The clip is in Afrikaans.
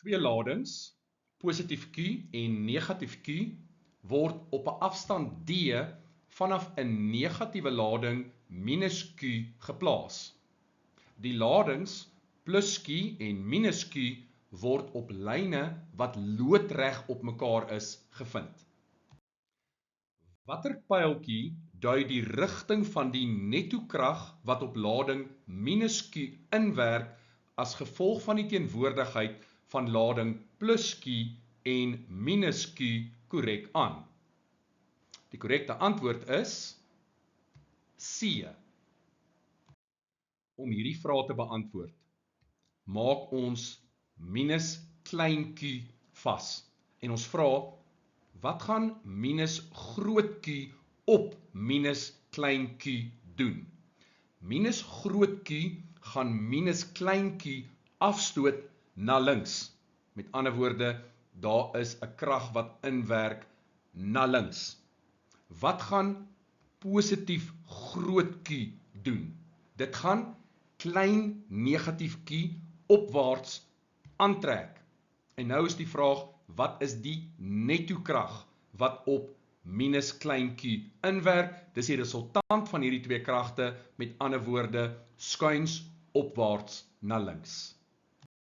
Twee ladings, positief Q en negatief Q, word op 'n afstand d vanaf 'n negatiewe lading minus Q geplaas. Die ladings plus Q en minus Q word op lyne wat loodreg op mekaar is gevind. Watter pyltjie dui die rigting van die netto krag wat op lading minus Q inwerk as gevolg van die teenwoordigheid van lading plus Q en minus Q korrek aan? Die korrekte antwoord is C. Om hierdie vraag te beantwoord, maak ons minus klein q vas. En ons vra, wat gaan minus groot Q op minus klein q doen? Minus groot Q gaan minus klein q afstoot na links. Met ander woorde, daar is 'n krag wat inwerk na links. Wat gaan positief groot Q doen? Dit gaan klein negatief Q opwaarts aantrek. En nou is die vraag, wat is die netto krag wat op minus klein q inwerk? Dis die resultant van hierdie twee kragte, met ander woorde, skuins opwaarts na links.